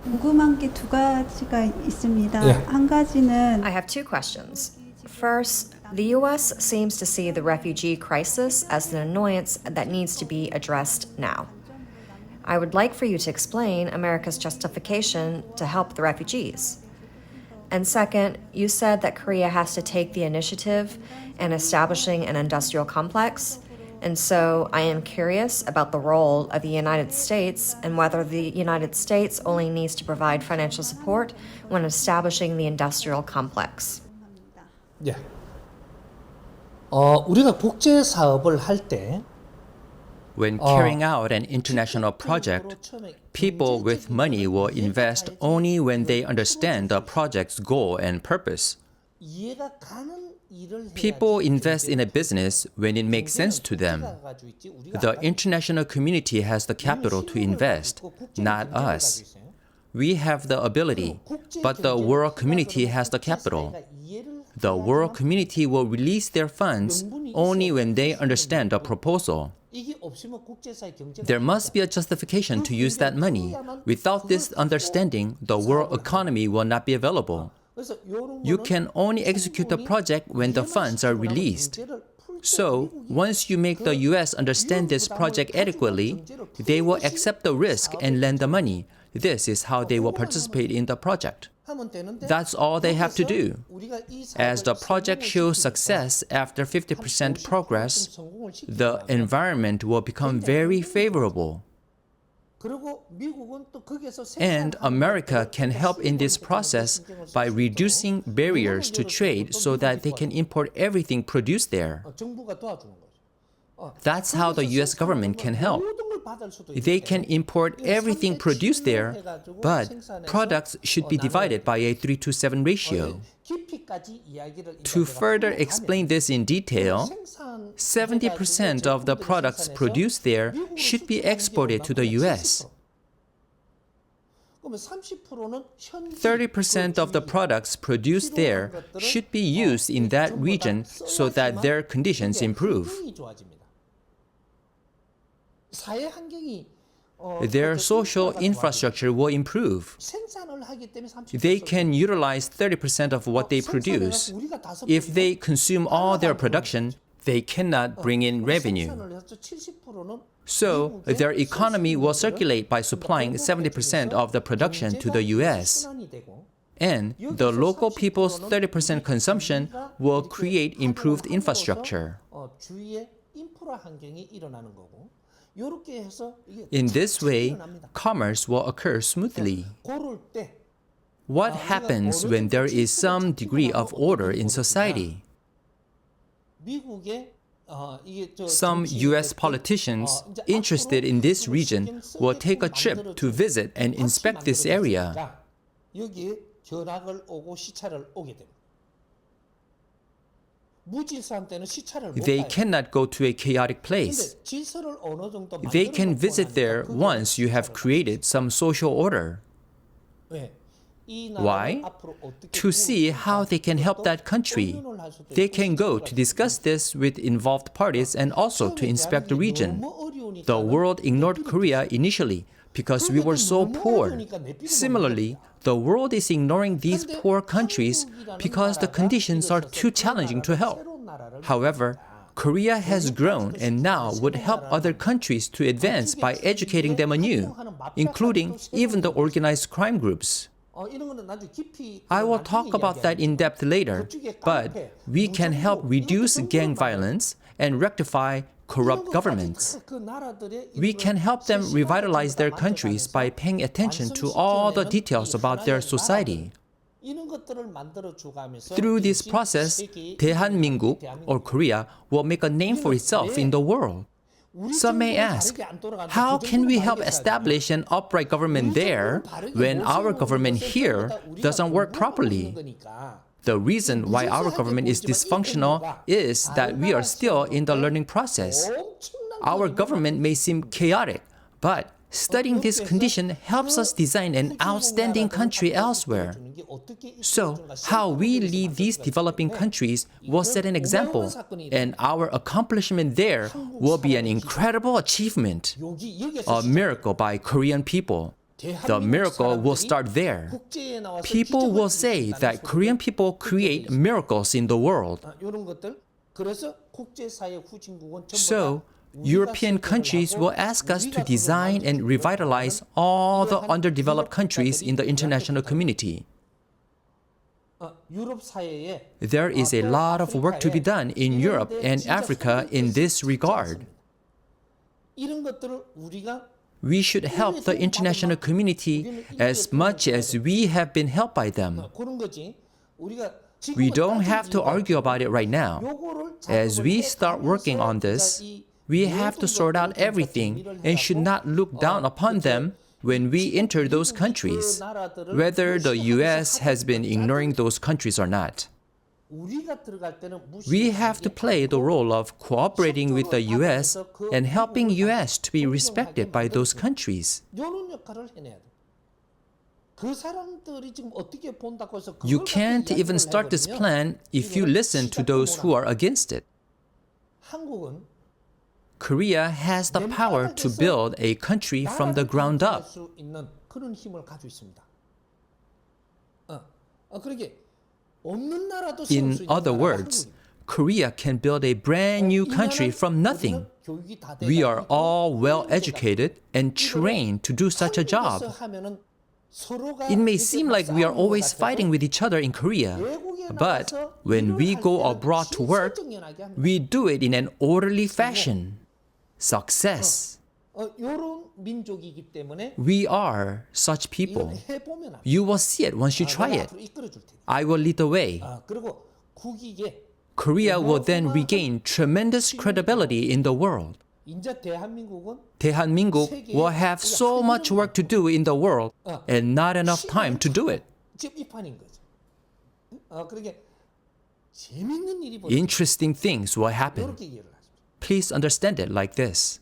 궁금한 게 두 가지가 있습니다. 예. 한 가지는 I have two questions. First, the U.S. seems to see the refugee crisis as an annoyance that needs to be addressed now. I would like for you to explain America's justification to help the refugees. And second, you said that Korea has to take the initiative in establishing an industrial complex. And so I am curious about the role of the United States and whether the United States only needs to provide financial support when establishing the industrial complex. 예. 우리가 국제 사업을 할 때 When carrying out an international project, people with money will invest only when they understand the project's goal and purpose. 이해가 가는 일을 People invest in a business when it makes sense to them. The international community has the capital to invest, not us. We have the ability, but the world community has the capital. The world community will release their funds only when they understand the proposal. There must be a justification to use that money. Without this understanding, the world economy will not be available. You can only execute the project when the funds are released. So, once you make the US understand this project adequately, they will accept the risk and lend the money. This is how they will participate in the project. That's all they have to do. As the project shows success after 50% progress, the environment will become very favorable. And America can help in this process by reducing barriers to trade so that they can import everything produced there. That's how the US government can help. They can import everything produced there, but products should be divided by a 3-to-7 ratio. To further explain this in detail, 70% of the products produced there should be exported to the US. 30% of the products produced there should be used in that region so that their conditions improve. Their social infrastructure will improve. They can utilize 30% of what they produce. If they consume all their production, they cannot bring in revenue. So, their economy will circulate by supplying 70% of the production to the US. And the local people's 30% consumption will create improved infrastructure. In this way, commerce will occur smoothly. What happens when there is some degree of order in society? Some US politicians interested in this region will take a trip to visit and inspect this area. They cannot go to a chaotic place. They can visit there once you have created some social order. Why? To see how they can help that country. They can go to discuss this with involved parties and also to inspect the region. The world ignored Korea initially because we were so poor. Similarly, the world is ignoring these poor countries because the conditions are too challenging to help. However, Korea has grown and now would help other countries to advance by educating them anew, including even the organized crime groups. I will talk about that in depth later, but we can help reduce gang violence and rectify corrupt governments. We can help them revitalize their countries by paying attention to all the details about their society. Through this process, 대한민국, or Korea, will make a name for itself in the world. Some may ask, how can we help establish an upright government there when our government here doesn't work properly? The reason why our government is dysfunctional is that we are still in the learning process. Our government may seem chaotic, but studying this condition helps us design an outstanding country elsewhere. So, how we lead these developing countries will set an example, and our accomplishment there will be an incredible achievement, a miracle by Korean people. The miracle will start there. People will say that Korean people create miracles in the world. So, European countries will ask us to design and revitalize all the underdeveloped countries in the international community. There is a lot of work to be done in Europe and Africa in this regard. We should help the international community as much as we have been helped by them. We don't have to argue about it right now. As we start working on this, we have to sort out everything and should not look down upon them when we enter those countries, whether the US has been ignoring those countries or not. We have to play the role of cooperating with the US and helping US to be respected by those countries. You can't even start this plan if you listen to those who are against it. Korea has the power to build a country from the ground up. In other words, Korea can build a brand new country from nothing. We are all well educated and trained to do such a job. It may seem like we are always fighting with each other in Korea, but when we go abroad to work, we do it in an orderly fashion. Success. We are such people. You will see it once you try it. I will lead the way. Korea will then regain tremendous credibility in the world. 대한민국 will have so much work to do in the world and not enough time to do it. Interesting things will happen. Please understand it like this.